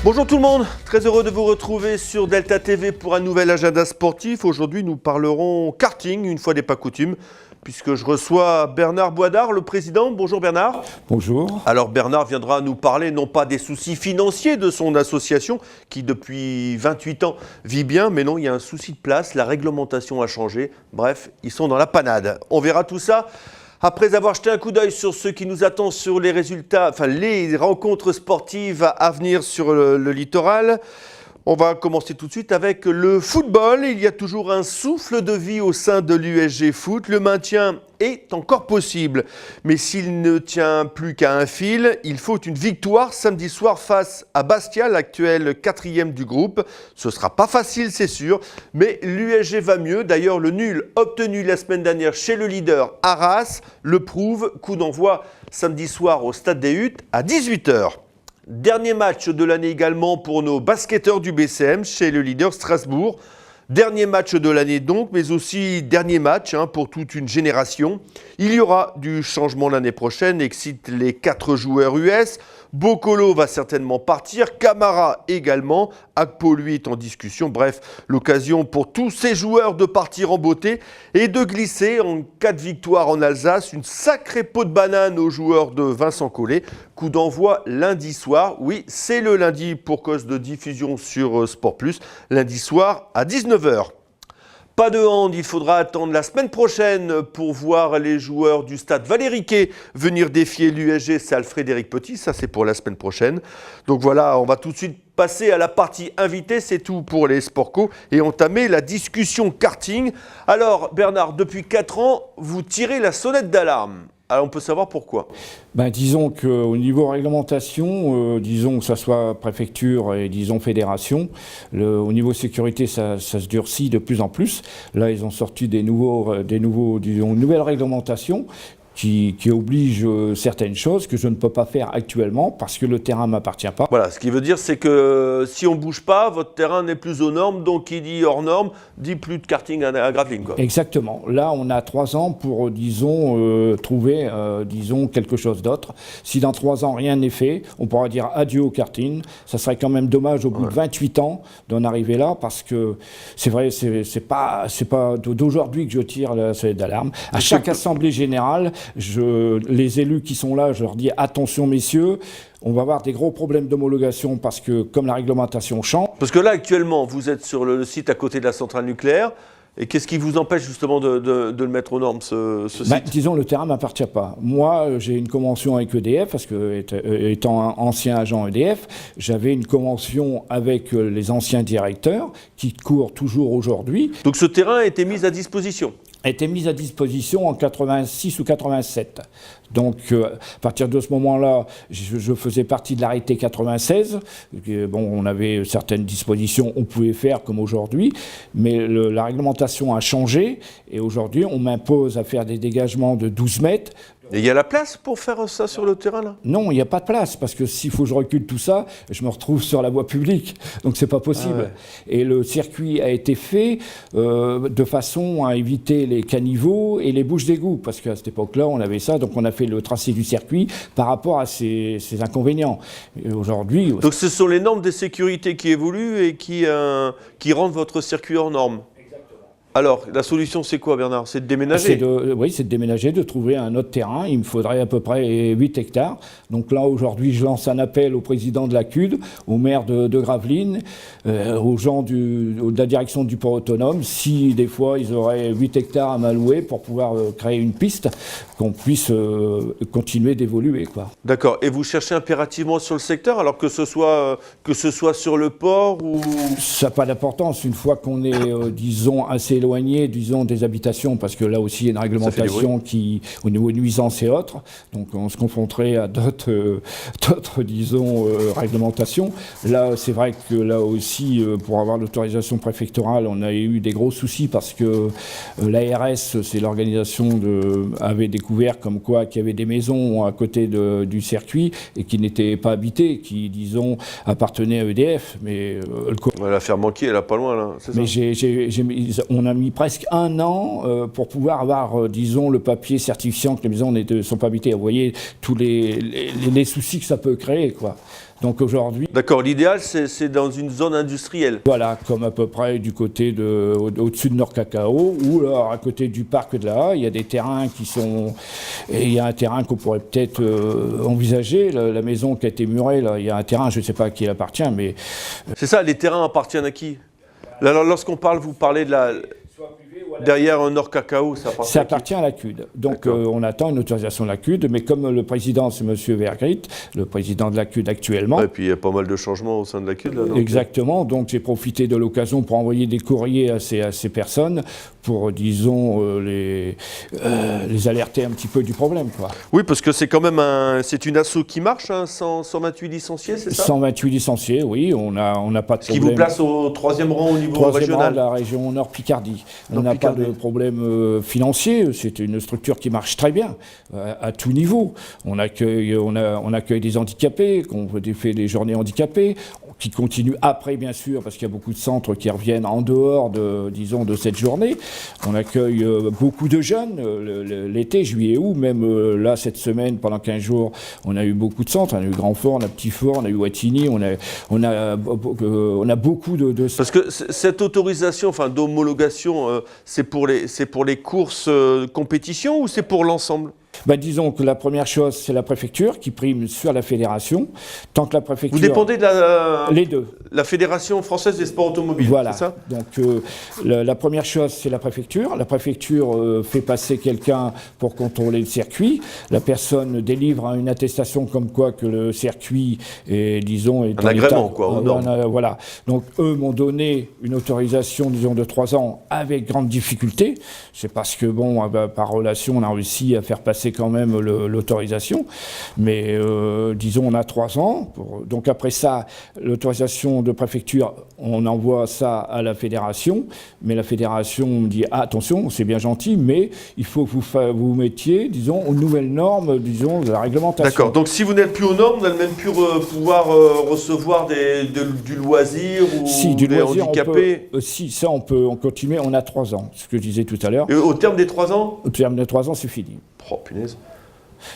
Bonjour tout le monde, très heureux de vous retrouver sur Delta TV pour un nouvel agenda sportif. Aujourd'hui, nous parlerons karting, une fois n'est pas coutume, puisque je reçois Bernard Boidard, le président. Bonjour Bernard. Bonjour. Alors Bernard viendra nous parler non pas des soucis financiers de son association, qui depuis 28 ans vit bien, mais non, il y a un souci de place, la réglementation a changé. Bref, ils sont dans la panade. On verra tout ça. Après avoir jeté un coup d'œil sur ce qui nous attend sur les résultats, enfin les rencontres sportives à venir sur le littoral, on va commencer tout de suite avec le football. Il y a toujours un souffle de vie au sein de l'USG Foot. Le maintien est encore possible, mais s'il ne tient plus qu'à un fil, il faut une victoire samedi soir face à Bastia, l'actuel 4e du groupe. Ce ne sera pas facile, c'est sûr, mais l'USG va mieux. D'ailleurs, le nul obtenu la semaine dernière chez le leader Arras le prouve. Coup d'envoi samedi soir au Stade des Huttes à 18 h. Dernier match de l'année également pour nos basketteurs du BCM chez le leader Strasbourg. Dernier match de l'année donc, mais aussi dernier match pour toute une génération. Il y aura du changement l'année prochaine, excite les 4 joueurs US. Bokolo va certainement partir, Camara également, Akpo lui est en discussion. Bref, l'occasion pour tous ces joueurs de partir en beauté et de glisser en cas de victoire en Alsace. Une sacrée peau de banane aux joueurs de Vincent Collet. Coup d'envoi lundi soir. Oui, c'est le lundi pour cause de diffusion sur Sport+. Lundi soir à 19 h. Pas de hand, il faudra attendre la semaine prochaine pour voir les joueurs du stade Valéry-Quay venir défier l'USG salle Frédéric Petit. Ça, c'est pour la semaine prochaine. Donc voilà, on va tout de suite passer à la partie invitée. C'est tout pour les Sportco et entamer la discussion karting. Alors, Bernard, depuis 4 ans, vous tirez la sonnette d'alarme. Alors, on peut savoir pourquoi. Disons qu'au niveau réglementation, disons que ce soit préfecture et disons fédération, au niveau sécurité, ça se durcit de plus en plus. Là, ils ont sorti des nouvelles réglementations qui oblige certaines choses que je ne peux pas faire actuellement parce que le terrain ne m'appartient pas. Voilà, ce qui veut dire c'est que si on ne bouge pas, votre terrain n'est plus aux normes, donc qui dit hors normes, dit plus de karting à graveline, quoi. Exactement. Là, on a 3 ans pour, disons, trouver, disons, quelque chose d'autre. Si dans 3 ans, rien n'est fait, on pourra dire adieu au karting. Ça serait quand même dommage au bout de 28 ans d'en arriver là parce que c'est vrai, c'est pas d'aujourd'hui que je tire la sonnette d'alarme. À chaque assemblée générale, les élus qui sont là, je leur dis attention messieurs, on va avoir des gros problèmes d'homologation parce que comme la réglementation change. Parce que là actuellement, vous êtes sur le site à côté de la centrale nucléaire. Et qu'est-ce qui vous empêche justement de le mettre aux normes, ce site ? Disons, le terrain ne m'appartient pas. Moi, j'ai une convention avec EDF, parce que, étant un ancien agent EDF, j'avais une convention avec les anciens directeurs, qui courent toujours aujourd'hui. Donc ce terrain a été mis à disposition ? A été mise à disposition en 86 ou 87. Donc, à partir de ce moment-là, je faisais partie de l'arrêté 96. Bon, on avait certaines dispositions, on pouvait faire comme aujourd'hui, mais la réglementation a changé et aujourd'hui, on m'impose à faire des dégagements de 12 mètres. Et il y a la place pour faire ça sur le terrain, là ? Non, il n'y a pas de place, parce que s'il faut que je recule tout ça, je me retrouve sur la voie publique, donc c'est pas possible. Ah ouais. Et le circuit a été fait de façon à éviter les caniveaux et les bouches d'égout, parce qu'à cette époque-là, on avait ça, donc on a fait le tracé du circuit par rapport à ces inconvénients. Et aujourd'hui... Donc ce sont les normes de sécurité qui évoluent et qui rendent votre circuit hors normes ? Alors, la solution, c'est quoi, Bernard ? C'est de déménager ? Oui, c'est de déménager, de trouver un autre terrain. Il me faudrait à peu près 8 hectares. Donc là, aujourd'hui, je lance un appel au président de la CUD, au maire de Gravelines, aux gens de la direction du port autonome, si des fois, ils auraient 8 hectares à m'allouer pour pouvoir créer une piste, qu'on puisse continuer d'évoluer, quoi. D'accord. Et vous cherchez impérativement sur le secteur, alors que ce soit sur le port ou... Ça n'a pas d'importance. Une fois qu'on est, disons, assez éloigné, disons, des habitations, parce que là aussi, il y a une réglementation qui, au niveau nuisance et autres, donc on se confronterait à d'autres, disons, réglementations. Là, c'est vrai que là aussi, pour avoir l'autorisation préfectorale, on a eu des gros soucis parce que l'ARS, c'est l'organisation avait découvert comme quoi qu'il y avait des maisons à côté du circuit et qui n'étaient pas habitées, qui, disons, appartenaient à EDF. Mais l'affaire Manquier, elle n'est pas loin, là. Mais on a a mis presque 1 an pour pouvoir avoir, disons, le papier certifiant que les maisons ne sont pas habitées. Vous voyez tous les soucis que ça peut créer, quoi. Donc aujourd'hui... D'accord, l'idéal c'est dans une zone industrielle. Voilà, comme à peu près du côté au-dessus de Nord-Cacao, ou alors à côté du parc de là, il y a des terrains qui sont... Et il y a un terrain qu'on pourrait peut-être envisager, la maison qui a été murée, là, il y a un terrain, je ne sais pas à qui il appartient, mais... C'est ça, les terrains appartiennent à qui? Lorsqu'on parle, vous parlez de la... Derrière un Nord-Cacao, ça appartient à la CUD. Donc on attend une autorisation de la CUD, mais comme le président, c'est M. Vergrit, le président de la CUD actuellement. Et puis il y a pas mal de changements au sein de la CUD. Là, exactement, donc j'ai profité de l'occasion pour envoyer des courriers à ces personnes pour, disons, les alerter un petit peu du problème, quoi. Oui, parce que c'est quand même c'est une asso qui marche, hein, 128 licenciés, c'est ça? 128 licenciés, oui, on n'a pas de problème. Ce qui vous place au 3e rang au niveau régional. Rang de la région Nord-Picardie. On n'a pas de problème financier, c'est une structure qui marche très bien, à tout niveau. On accueille des handicapés, on fait des journées handicapées, qui continuent après, bien sûr, parce qu'il y a beaucoup de centres qui reviennent en dehors disons, de cette journée. On accueille beaucoup de jeunes, l'été, juillet, août, même là, cette semaine, pendant 15 jours, on a eu beaucoup de centres. On a eu Grandfort, on a Petitfort, on a eu Wattignies, on a beaucoup de... Parce que cette autorisation, enfin, d'homologation, c'est pour les courses compétition ou c'est pour l'ensemble? Disons que la première chose, c'est la préfecture qui prime sur la fédération. Tant que la préfecture... Vous dépendez de les deux. La Fédération française des sports automobiles, voilà. C'est ça? Donc la première chose, c'est la préfecture. La préfecture fait passer quelqu'un pour contrôler le circuit. La personne délivre une attestation comme quoi que le circuit est, disons... un agrément, quoi, aux normes. Voilà. Donc eux m'ont donné une autorisation, disons, de 3 ans avec grande difficulté. C'est parce que, bon, par relation, on a réussi à faire passer quand même l'autorisation, mais disons on a 3 ans, donc après ça, l'autorisation de préfecture, on envoie ça à la fédération, mais la fédération me dit attention, c'est bien gentil, mais il faut que vous mettiez, disons, aux nouvelles normes, disons, de la réglementation. D'accord, donc si vous n'êtes plus aux normes, vous n'allez même plus pouvoir recevoir du loisir ou du des loisir, handicapés. Si, ça on peut continuer, on a 3 ans, ce que je disais tout à l'heure. Et au terme des 3 ans? Au terme des 3 ans, c'est fini. Oh, punaise.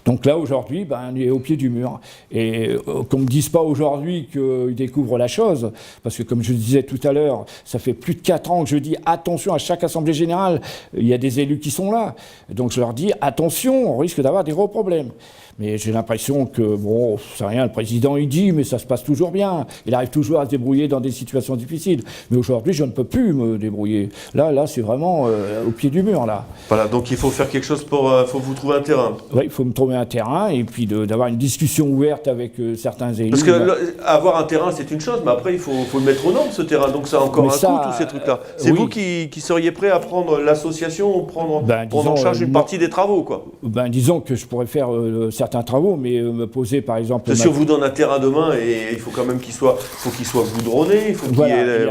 Donc là, aujourd'hui, on est au pied du mur. Et qu'on ne me dise pas aujourd'hui qu'ils découvrent la chose, parce que comme je disais tout à l'heure, ça fait plus de 4 ans que je dis attention à chaque assemblée générale, il y a des élus qui sont là. Donc je leur dis attention, on risque d'avoir des gros problèmes. Mais j'ai l'impression que, bon, c'est rien, le président il dit, mais ça se passe toujours bien. Il arrive toujours à se débrouiller dans des situations difficiles. Mais aujourd'hui, je ne peux plus me débrouiller. Là, c'est vraiment au pied du mur, là. Voilà, donc il faut faire quelque chose faut vous trouver un terrain. Oui, il faut me trouver un terrain et puis d'avoir une discussion ouverte avec certains élus. Parce que avoir un terrain, c'est une chose, mais après, il faut le mettre aux normes, ce terrain. Donc ça a encore coût, tous ces trucs-là. C'est vous qui seriez prêt à prendre l'association, prendre en charge une partie des travaux, quoi. Disons que je pourrais faire certains travaux, mais me poser par exemple... Si on vous donne un terrain demain, et il faut quand même qu'il soit goudronné, il faut qu'il y ait...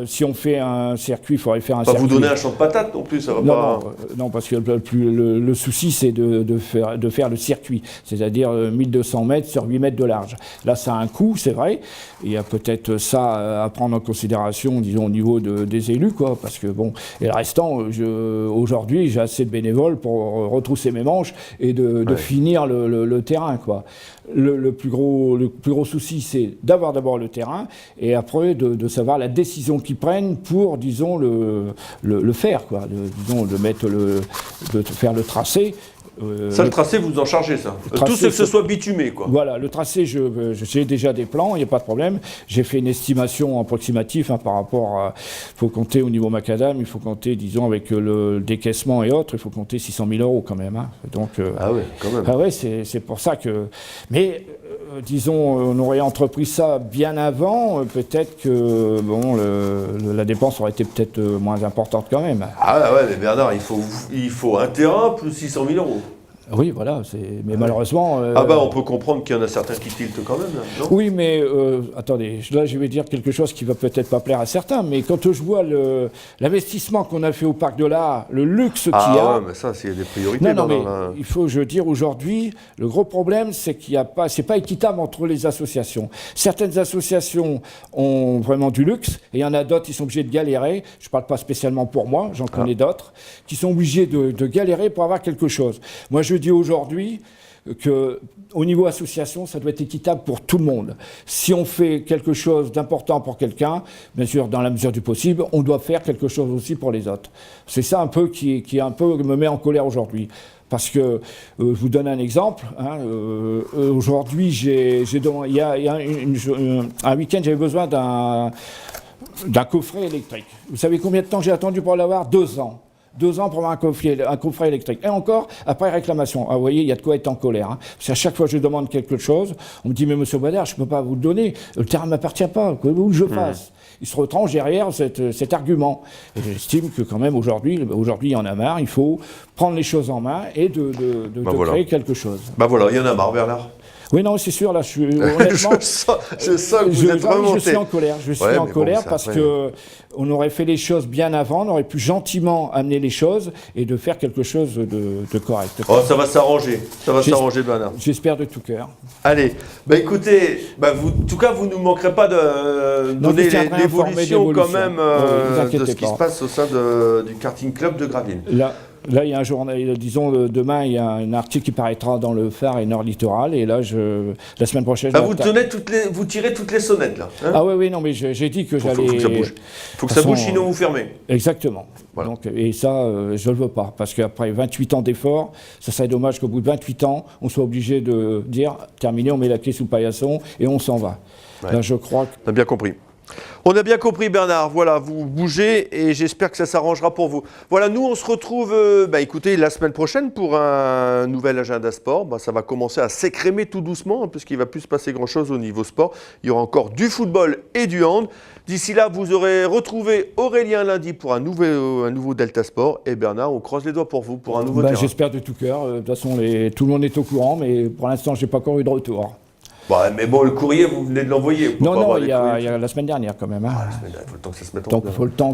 Si on fait un circuit, il faudrait faire un circuit... Pas vous donner un champ de patates non plus, ça va pas... Non, parce que le souci, c'est de faire le circuit, c'est-à-dire 1200 mètres sur 8 mètres de large. Là, ça a un coût, c'est vrai. Il y a peut-être ça à prendre en considération, disons, au niveau des élus, quoi, parce que bon... Et le restant, aujourd'hui, j'ai assez de bénévoles pour retrousser mes manches et de finir le terrain, quoi. Le plus gros souci, c'est d'avoir d'abord le terrain et après de savoir la décision qu'ils prennent pour, disons, le faire, quoi. De faire le tracé. Ça, le tracé, vous en chargez, ça. Tout ce que ce soit bitumé, quoi. Voilà, le tracé, j'ai déjà des plans, il n'y a pas de problème. J'ai fait une estimation approximative par rapport à... Il faut compter au niveau macadam, il faut compter, disons, avec le décaissement et autres, il faut compter 600 000 € quand même. Hein. Donc, ah oui, quand même. Ah oui, c'est pour ça que... Mais, disons, on aurait entrepris ça bien avant, peut-être que, bon, la dépense aurait été peut-être moins importante quand même. Ah ouais, mais Bernard, il faut un terrain plus 600 000 €. Oui, voilà, mais malheureusement... on peut comprendre qu'il y en a certains qui tiltent quand même, là, non? Oui, mais attendez, là je vais dire quelque chose qui va peut-être pas plaire à certains, mais quand je vois l'investissement qu'on a fait au Parc de l'Art, le luxe qu'il y a... mais ça, c'est des priorités. Non, mais il faut, je veux dire, aujourd'hui, le gros problème, c'est qu'il n'y a pas... C'est pas équitable entre les associations. Certaines associations ont vraiment du luxe, et il y en a d'autres qui sont obligés de galérer. Je ne parle pas spécialement pour moi, j'en connais d'autres, qui sont obligés de galérer pour avoir quelque chose. Moi, je dis aujourd'hui qu'au niveau association, ça doit être équitable pour tout le monde. Si on fait quelque chose d'important pour quelqu'un, bien sûr, dans la mesure du possible, on doit faire quelque chose aussi pour les autres. C'est ça un peu qui un peu me met en colère aujourd'hui. Parce que, je vous donne un exemple, aujourd'hui, il y a un week-end, j'avais besoin d'un coffret électrique. Vous savez combien de temps j'ai attendu pour l'avoir? 2 ans. 2 ans pour avoir un coffret électrique. Et encore, après réclamation. Ah, vous voyez, il y a de quoi être en colère. Parce qu'à chaque fois que je demande quelque chose, on me dit, mais monsieur Bader, je ne peux pas vous le donner. Le terrain ne m'appartient pas. Que vous que je fasse? Il se retranche derrière cet argument. Et j'estime que quand même, aujourd'hui, il y en a marre. Il faut prendre les choses en main et de créer quelque chose. Voilà, il y en a marre, Bernard. Oui, non, c'est sûr, là, je suis honnêtement... je sens que vous êtes remonté. Je suis en colère, parce qu'on aurait fait les choses bien avant, on aurait pu gentiment amener les choses et de faire quelque chose de correct. Ça va s'arranger, Bernard. J'espère de tout cœur. Allez, écoutez, en tout cas, vous ne nous manquerez pas de donner l'évolution quand même de ce qui se passe au sein du karting club de Gravelines. Là, il y a un journal, disons, demain, il y a un article qui paraîtra dans le Phare et Nord Littoral, et là, la semaine prochaine... vous tirez toutes les sonnettes, là, hein? Ah oui, non, mais j'ai dit que j'allais... Il faut que ça bouge. Il faut que ça bouge, sinon vous fermez. Exactement. Voilà. Donc, et ça, je ne le veux pas, parce qu'après 28 ans d'efforts, ça serait dommage qu'au bout de 28 ans, on soit obligé de dire, terminé, on met la clé sous le paillasson, et on s'en va. Ouais. Là, je crois que... On a bien compris. On a bien compris, Bernard. Voilà, vous bougez et j'espère que ça s'arrangera pour vous. Voilà, nous, on se retrouve écoutez, la semaine prochaine pour un nouvel agenda sport. Ça va commencer à s'écrémer tout doucement, puisqu'il ne va plus se passer grand-chose au niveau sport. Il y aura encore du football et du hand. D'ici là, vous aurez retrouvé Aurélien lundi pour un nouveau Delta Sport. Et Bernard, on croise les doigts pour vous, pour un nouveau terrain. J'espère de tout cœur. De toute façon, tout le monde est au courant, mais pour l'instant, je n'ai pas encore eu de retour. Mais bon, le courrier, vous venez de l'envoyer. Non, il y a la semaine dernière quand même. Il faut le temps que ça se mette en place. Donc il faut le temps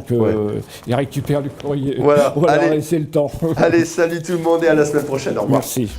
qu'il récupère le courrier. Voilà, allez, laisser le temps. Allez, salut tout le monde et à la semaine prochaine. Au revoir. Merci.